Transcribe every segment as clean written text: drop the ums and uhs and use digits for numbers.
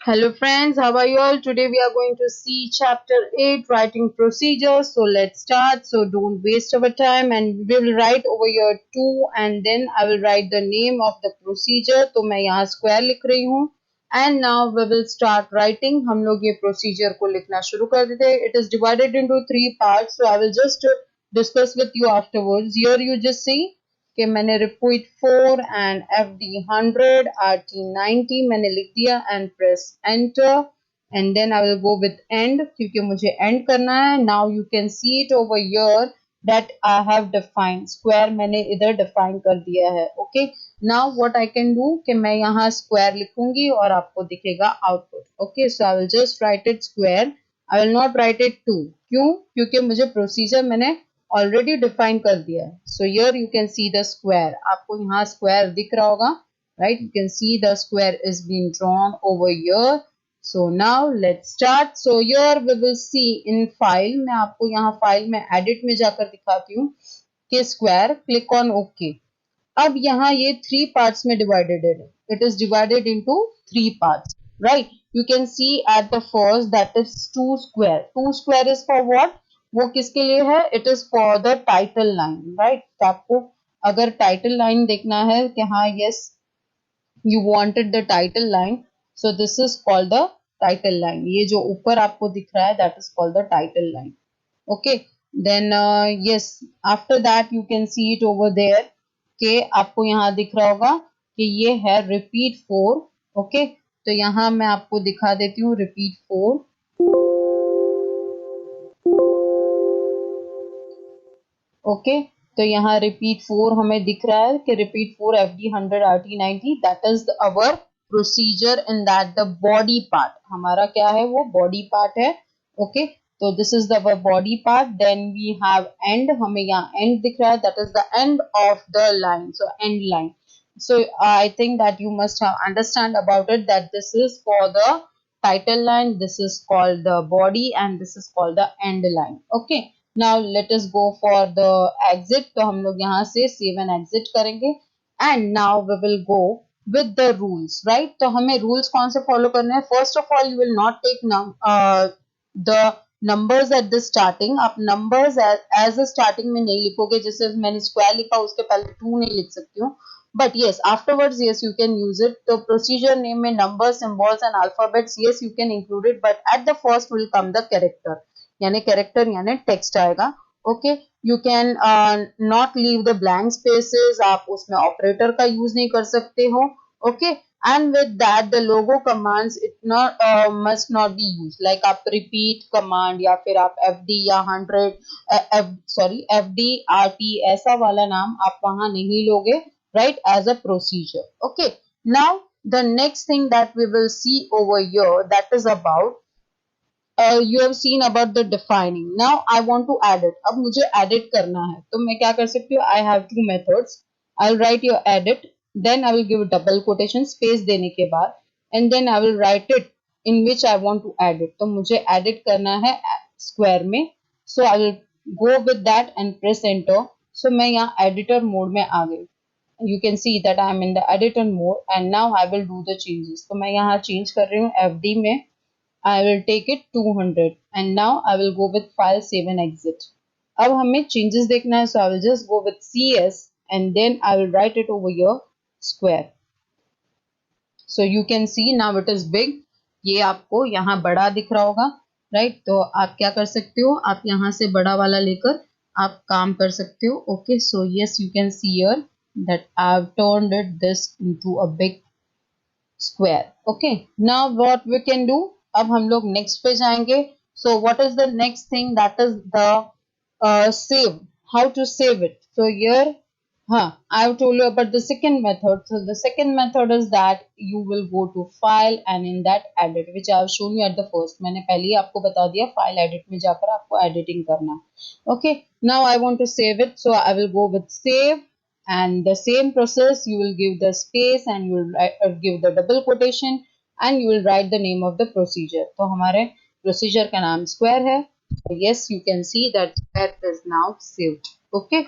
Hello friends, how are you all? Today we are going to see chapter 8 writing procedures. So let's start. So don't waste our time and we will write over here 2 and then I will write the name of the procedure. तो मैं यहाँ square लिख रही हूँ and now we will start writing. हम लोग ये procedure को लिखना शुरू कर देते हैं. It is divided into 3 parts. So I will just discuss with you afterwards. Here you just see कि मैंने repeat 4 and FD 100 RT 90 मैंने लिख दिया and press enter and then I will go with end क्योंकि मुझे end करना है. Now you can see it over here that I have defined square मैंने इधर define कर दिया है. Okay, now what I can do कि मैं यहाँ square लिखूंगी और आपको दिखेगा output. Okay, so I will just write it square. I will not write it 2. क्यों? क्योंकि मुझे procedure मैंने ऑलरेडी डिफाइन कर दिया है. So here you can see the square. आपको यहाँ स्क्वायर दिख रहा होगा, right? You can see the square is been drawn over here. So now let's start. So here we will see in file. मैं आपको यहाँ फाइल में edit में जाकर दिखाती हूँ कि स्क्वायर. Click on okay. अब यहाँ ये 3 पार्ट्स में डिवाइडेड है. It is divided into 3 parts, right? You can C at the first that is 2 square. 2 square is for what? वो किसके लिए है? It is for the title line, right? तो आपको अगर टाइटल लाइन देखना है कि हाँ yes you wanted the title line, so this is called the title line. ये जो ऊपर आपको दिख रहा है that is called the title line. Okay, then yes after that you can see it over there कि आपको यहाँ दिख रहा होगा कि ये है रिपीट 4. ओके, तो यहाँ मैं आपको दिखा देती हूँ रिपीट 4. ओके, तो यहाँ रिपीट 4 हमें दिख रहा है कि repeat 4 FD 100 RT 90 that is our procedure in that the body part. हमारा क्या है? वो बॉडी पार्ट है. ओके, तो this is the body part. Then we have end. हमें यहाँ एंड दिख रहा है that is the end of the line. So end line. So I think that you must have understand about it that this is for the title line, this is called the body and this is called the end line. Okay, now let us go for the exit. तो हम लोग यहाँ से save and exit करेंगे and now we will go with the rules, right? तो हमें rules कौन से follow करने हैं? First of all you will not take the numbers at the starting. आप numbers as a starting में नहीं लिखोगे. जैसे मैंने square लिखा उसके पहले 2 नहीं लिख सकती हूँ. But yes, afterwards, yes, you can use it. The procedure name में numbers, symbols and alphabets, yes, you can include it. But at the first will come the character. यानी character यानी text आएगा. Okay, you can not leave the blank spaces. आप उसमें operator का use नहीं कर सकते हो. Okay, and with that the logo commands it not must not be used. Like आप repeat command या फिर आप FD या 100 FD RT ऐसा वाला नाम आप वहाँ नहीं लोगे, right, as a procedure. Okay, now the next thing that we will see over here that is about you have seen about the defining. Now I want to add it. अब मुझे edit करना है तो मैं क्या कर सकती हूँ? I have 2 methods. I'll write your edit, then I will give double quotation space देने के बाद and then I will write it in which I want to add it. तो मुझे edit करना है square में, so I will go with that and press enter. So मैं यहाँ editor mode में आ गई. You can see that I am in the editor mode and now I will do the changes. तो मैं यहाँ change कर रही हूँ FD में. I will take it 200 and now I will go with file save and exit. अब हमें changes देखना है, so I will just go with CS and then I will write it over here square. So you can see now it is big. ये आपको यहाँ बड़ा दिख रहा होगा, right? तो आप क्या कर सकते हो? आप यहाँ से बड़ा वाला लेकर आप काम कर सकते हो. Okay, so yes, you can see here that I have turned this into a big square. Okay, now what we can do? अब हम लोग next पे जाएंगे. So what is the next thing? That is the save. How to save it? So here, I have told you about the second method. So the second method is that you will go to file and in that edit, which I have shown you at the first. मैंने पहले ही आपको बता दिया file edit में जाकर आपको editing करना है. Okay, now I want to save it, so I will go with save. And the same process you will give the space and you will give the double quotation and you will write the name of the procedure. तो हमारे procedure का नाम square है. Yes, you can see that square is now saved. Okay,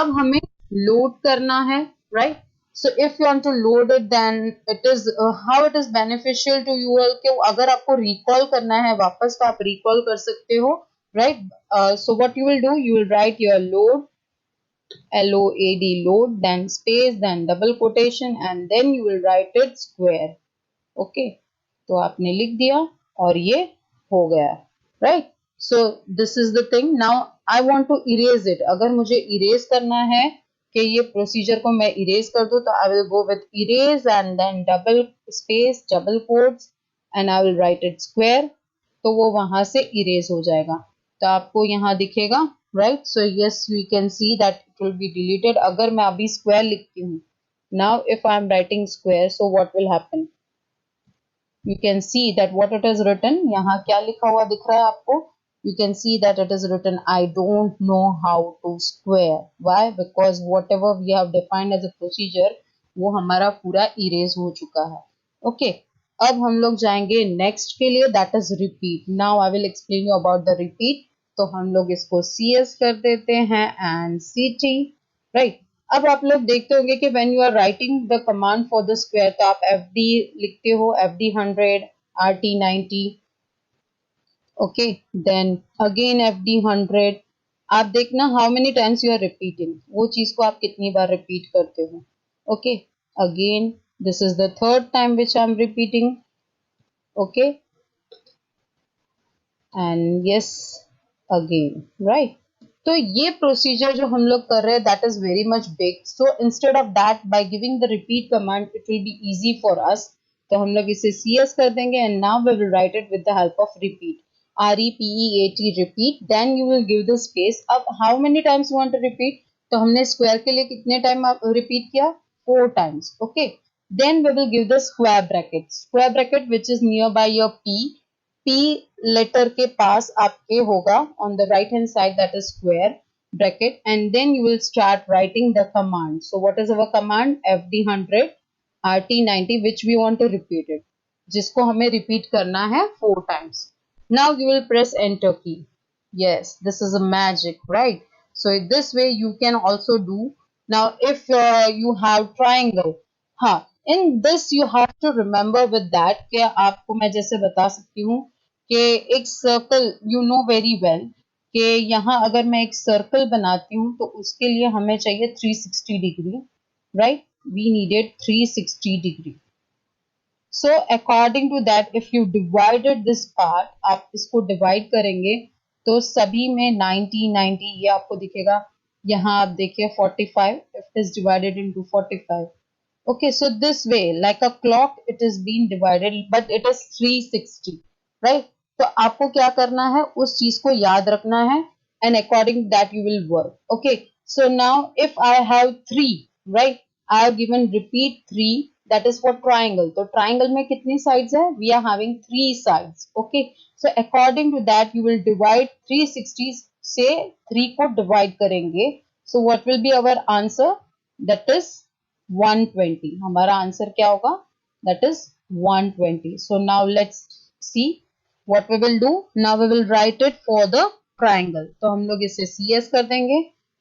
अब हमें load करना है, right? So if you want to load it, then it is how it is beneficial to you all कि अगर आपको recall करना है वापस तो आप recall कर सकते हो, right? So what you will do, you will write your load, LOAD, load, then space, then double quotation, and then you will write it square. Okay, तो आपने लिख दिया और ये हो गया, right? So this is the thing. Now I want to erase it. अगर मुझे erase करना है कि ये प्रोसीजर को मैं erase कर दूं तो I will go with erase and then double space, double quotes and I will write it square. तो वो वहां से erase हो जाएगा. तो आपको यहाँ दिखेगा, right? So yes, we can see that it will be deleted. अगर मैं अभी square लिखती हूँ, now if I am writing square, so what will happen? You can see that what it is written, यहाँ क्या लिखा हुआ दिख रहा है आपको? You can see that it is written, I don't know how to square. Why? Because whatever we have defined as a procedure, वो हमारा पूरा erase हो चुका है. Okay. अब हम लोग जाएंगे next के लिए, that is repeat. Now I will explain you about the repeat. तो हम लोग इसको CS कर देते हैं and CT, right? अब आप लोग देखते होंगे कि when you are writing the command for the square तो आप FD लिखते हो, FD 100, RT 90, okay, then again FD 100. आप देखना how many times you are repeating, वो चीज को आप कितनी बार repeat करते हो. Okay, again this is the third time which I am repeating. Okay, and yes, again, right? तो ये प्रोसीजर जो हम लोग कर रहे हैं that is very much big. So instead of that by giving the repeat command it will be easy for us. तो हम लोग इसे CS कर देंगे and now we will write it with the help of repeat. REPEAT repeat. Then you will give the space. अब how many times you want to repeat? तो हमने square के लिए कितने टाइम रिपीट किया? 4 times. Okay, then we will give the square bracket. Square bracket which is near by your P. P letter के पास आपके होगा on the right hand side, that is square bracket, and then you will start writing the command. So what is our command? FD 100 RT 90 which we want to repeat it, जिसको हमें repeat करना है 4 times. Now you will press enter key. Yes, this is a magic, right? So this way you can also do. Now if you have triangle, हाँ, in this you have to remember with that कि आपको मैं जैसे बता सकती हूँ कि एक circle you know very well कि यहाँ अगर मैं एक सर्कल बनाती हूँ तो उसके लिए हमें चाहिए 360 degree, right? We needed 360 degree. So according to that if you divided this part, आप इसको डिवाइड करेंगे तो सभी में 90 90 ये आपको दिखेगा. यहाँ आप देखिए 45 if it is divided into 45. Okay, so this way like a clock it is being divided but it is 360, right? तो आपको क्या करना है, उस चीज को याद रखना है and according that you will work. Okay, so now if I have 3, right, I have given repeat 3, that is for triangle. तो triangle में कितनी sides है? We are having 3 sides. Okay, so according to that you will divide 360 से 3 को divide करेंगे. So what will be our answer? That is 120. हमारा answer क्या होगा? That is 120. So now let's see what we will do. Now we will write it for the triangle. तो हम लोग इसे CS कर देंगे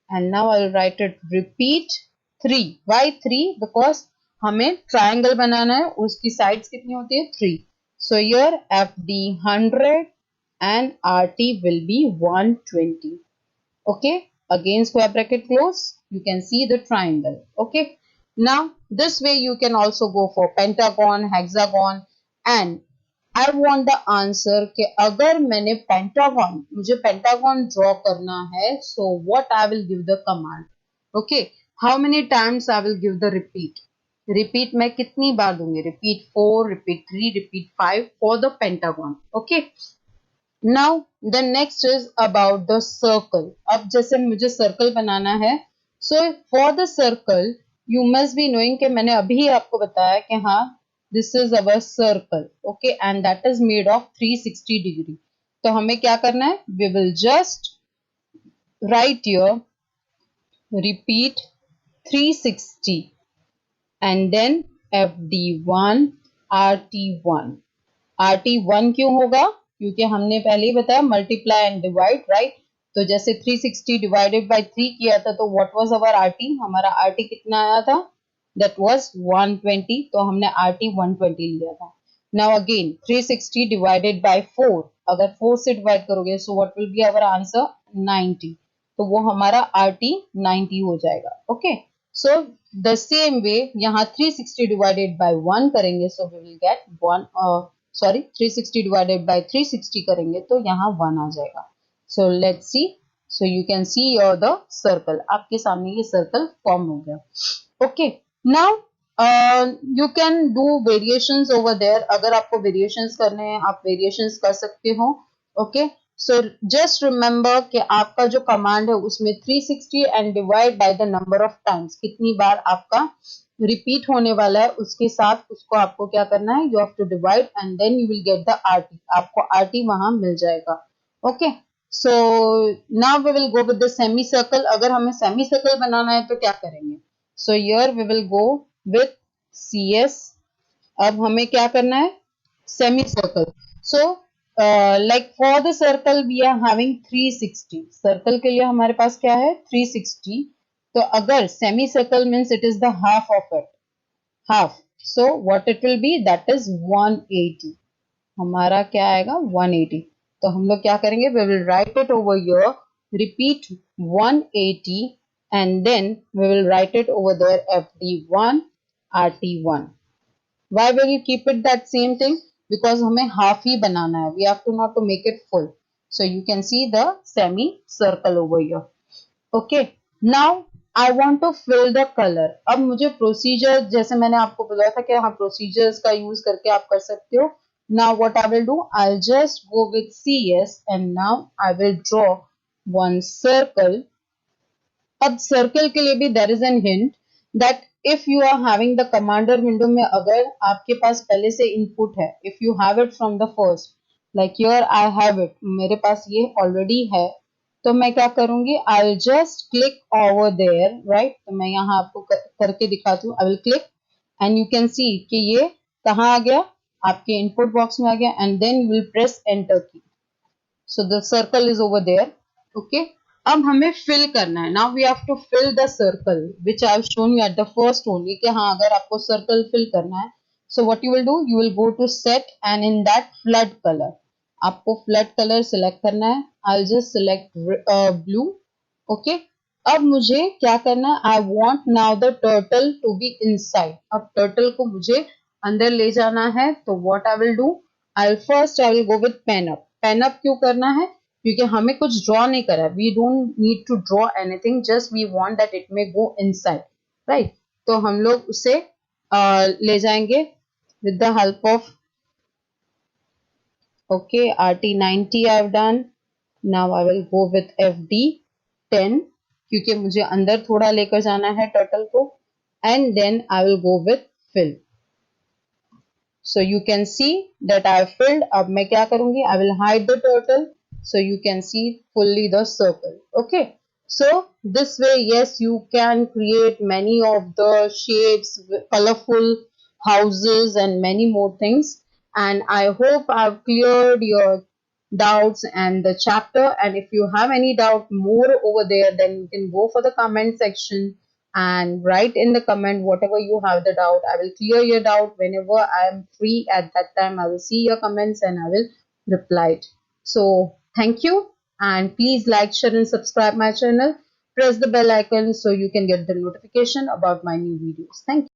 and now I will write it repeat 3. Why 3? Because हमें triangle बनाना है, उसकी sides कितनी होती है? 3. So here FD 100 and RT will be 120. Okay, again square bracket close. You can see the triangle. Okay. Now this way you can also go for pentagon, hexagon, and I want the answer कि अगर मैंने pentagon, मुझे pentagon draw करना है, so what I will give the command. Okay, how many times I will give the repeat. Repeat मैं कितनी बार दूंगी? Repeat 4, repeat 3, repeat 5 for the pentagon. Okay. Now the next is about the circle. अब जैसे मुझे circle बनाना है, so for the circle you must be knowing कि मैंने अभी आपको बताया कि हाँ this is our circle, okay, and that is made of 360 degree. तो हमें क्या करना है? We will just write here repeat 360 and then FD1 RT1. RT1 क्यों होगा? क्योंकि हमने पहले ही बताया मल्टीप्लाई एंड डिवाइड, राइट? तो जैसे 360 डिवाइडेड बाय 3 किया था तो व्हाट वाज आवर RT? हमारा RT कितना आया था? that was 120, तो हमने RT 120 लिया था. Now again 360 divided by 4, अगर 4 से डिवाइड करोगे so what will be our answer? 90, तो वो हमारा RT 90 हो जाएगा. Okay, so the same way यहाँ 360 divided by 1 करेंगे so we will get 360 divided by 360 करेंगे तो यहाँ 1 आ जाएगा. So let's see. So you can see the circle. आपके सामने ये circle form हो गया. Okay. Now you can do variations over there. अगर आपको variations करने हैं आप variations कर सकते हो. Okay. So just remember कि आपका जो command है उसमें 360 and divide by the number of times. कितनी बार आपका repeat होने वाला है उसके साथ उसको आपको क्या करना है? You have to divide and then you will get the RT. आपको RT वहां मिल जाएगा. Okay. So now we will go with the semicircle. अगर हमें semicircle बनाना है तो क्या करेंगे? So here we will go with CS. अब हमें क्या करना है? Semicircle. So like for the circle we are having 360. Circle के लिए हमारे पास क्या है? 360. तो अगर semicircle means it is the half of it. Half. So what it will be? That is 180. हमारा क्या आएगा? 180. तो हम लोग क्या करेंगे? We will write it over here. Repeat 180 and then we will write it over there FD1 RT1. Why will you keep it that same thing? Because हमें half ही बनाना है. We have to not to make it full. So you can see the semicircle over here. Okay. Now I want to fill the color. अब मुझे procedure जैसे मैंने आपको बताया था कि हाँ procedures का use करके आप कर सकते हो. Now what I will do? I'll just go with CS and now I will draw one circle. अब circle के लिए भी there is an hint that if you are having the commander window में अगर आपके पास पहले से input है, if you have it from the first, like here I have it, मेरे पास ये already है, तो मैं क्या करूंगी? I'll just click over there, right? तो मैं यहाँ आपको करके दिखाती हूँ. I will click and you can see कि ये कहाँ आ गया? आपके input box में आ गया and then you will press enter key. So the circle is over there. Okay. अब हमें fill करना है. Now we have to fill the circle which I have shown you at the first only कि हाँ अगर आपको circle fill करना है. So what you will do? You will go to set and in that flood color. आपको flood color select करना है. I'll just select blue. Okay. अब मुझे क्या करना है? I want now the turtle to be inside. अब turtle को मुझे अंदर ले जाना है. तो what I will do? I will go with pen up. Pen up क्यों करना है? क्योंकि हमें कुछ draw नहीं करा. We don't need to draw anything. Just we want that it may go inside. Right? तो हम लोग उसे ले जाएंगे with the help of okay RT90 I have done. Now I will go with FD10 क्योंकि मुझे अंदर थोड़ा लेकर जाना है turtle को and then I will go with fill. So you can see that I have filled. अब मैं क्या करूंगी? I will hide the turtle so you can see fully the circle. Okay. So this way, yes, you can create many of the shapes, colorful houses and many more things. And I hope I've cleared your doubts and the chapter. And if you have any doubt more over there, then you can go for the comment section and write in the comment whatever you have the doubt. I will clear your doubt whenever I am free. At that time I will see your comments and I will reply it. So thank you and please like, share and subscribe my channel. Press the bell icon so you can get the notification about my new videos. Thank you.